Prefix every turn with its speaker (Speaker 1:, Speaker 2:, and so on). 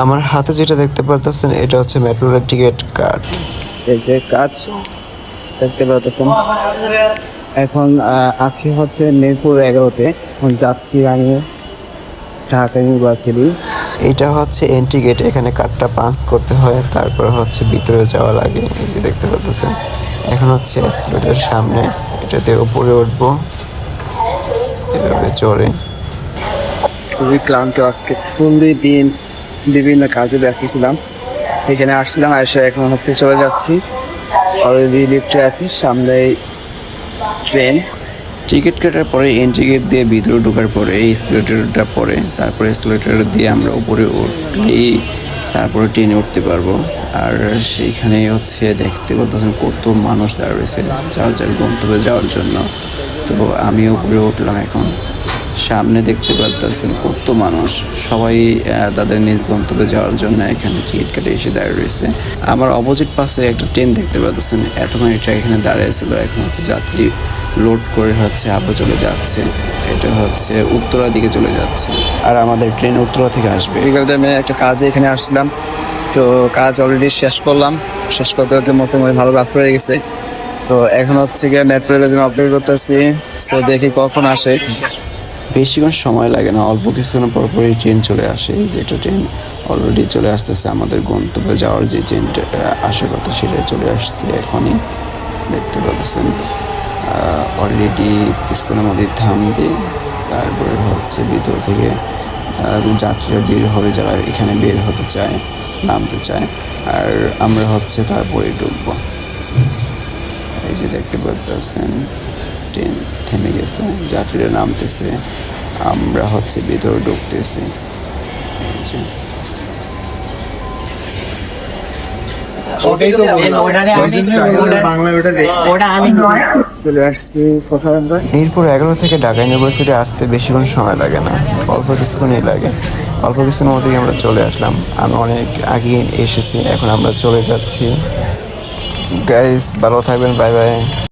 Speaker 1: আমার হাতে যেটা দেখতে পারতেছেন এটা হচ্ছে মেট্রো রেল টিকিট কার্ড।
Speaker 2: এই যে কাজ দেখতে পাচ্ছেন। এখন আছি হচ্ছে মিরপুর 11-তে। এখন যাচ্ছি আমি ঢাকা ইউনিভার্সিটি।
Speaker 1: এটা হচ্ছে এন্ট্রি গেট, এখানে কার্ডটা পাঞ্চ করতে হয়, তারপর হচ্ছে ভিতরে যাওয়া লাগে। এই যে দেখতে পাচ্ছেন, এখন হচ্ছে এসকেলেটরের সামনে, এটাতে উপরে উঠবো, এভাবে চড়ে।
Speaker 2: খুবই ক্লান্ত আজকে, পুরো দিন বিভিন্ন কাজে ব্যস্ত ছিলাম। এখানে আসছিলাম, এসে এখন হচ্ছে চলে যাচ্ছি। অলরেডি লিফটে আছি, সামনে ট্রেন।
Speaker 1: টিকিট কাটার পরে এন্ট্রি গেট দিয়ে ভিতরে ঢোকার পরে এই এসকেলেটরটা পড়ে, তারপরে এসকেলেটর দিয়ে আমরা উপরে উঠলেই তারপরে ট্রেনে উঠতে পারবো। আর সেইখানে হচ্ছে দেখতে পাচ্ছেন কত মানুষ দাঁড়িয়েছে যার যার গন্তব্যে যাওয়ার জন্য। তো আমি উপরে উঠলাম, এখন সামনে দেখতে পাচ্ছেন কত মানুষ, সবাই তাদের নিজ গন্তব্যে যাওয়ার জন্য এখানে টিকিট কেটে এসে দাঁড়িয়ে রয়েছে। আমার অপোজিট পাশে একটা ট্রেন দেখতে পাচ্ছেন, এতক্ষণ এটা এখানে দাঁড়িয়েছিল, এখন হচ্ছে যাত্রী লোড করে হচ্ছে আবার চলে যাচ্ছে। এটা হচ্ছে উত্তরা দিকে চলে যাচ্ছে, আর আমাদের ট্রেন উত্তরা থেকে আসবে।
Speaker 2: বিকাল টাইমে একটা কাজে এখানে আসছিলাম, তো কাজ অলরেডি শেষ করলাম। শেষ করতে করতে মোটামুটি ভালো রাত হয়ে গেছে। তো এখন হচ্ছে গিয়ে মেট্রো রেলের জন্য অপেক্ষা করতেছি। তো দেখি কখন আসে।
Speaker 1: বেশিক্ষণ সময় লাগে না, অল্প কিছুক্ষণ পর পরই ট্রেন চলে আসে। এই যে একটা ট্রেন অলরেডি চলে আসতেছে, আমাদের গন্তব্যে যাওয়ার যে ট্রেনটা আসার কথা সেটা চলে আসছে এখনই, দেখতে পাচ্ছেন। অলরেডি কিছুক্ষণের মধ্যে থামবে, তারপরে হচ্ছে ভিতর থেকে যাত্রীরা বের হবে, যারা এখানে বের হতে চায়, নামতে চায়, আর আমরা হচ্ছে তারপরে ঢুকবো। এই যে দেখতে পাচ্ছেন ট্রেন থেমে গেছে, যাত্রীরা নামতেছে, আমরা হচ্ছে ভিতরে ঢুকতেছি। মিরপুর 11 থেকে ঢাকা ইউনিভার্সিটি আসতে বেশিক্ষণ সময় লাগে না, অল্প কিছুক্ষণই লাগে। অল্প কিছুক্ষণের মধ্যেই আমরা চলে আসলাম। আমি অনেক আগে এসেছি, এখন আমরা চলে যাচ্ছি। গাইস ভালো থাকবেন, বাই বাই।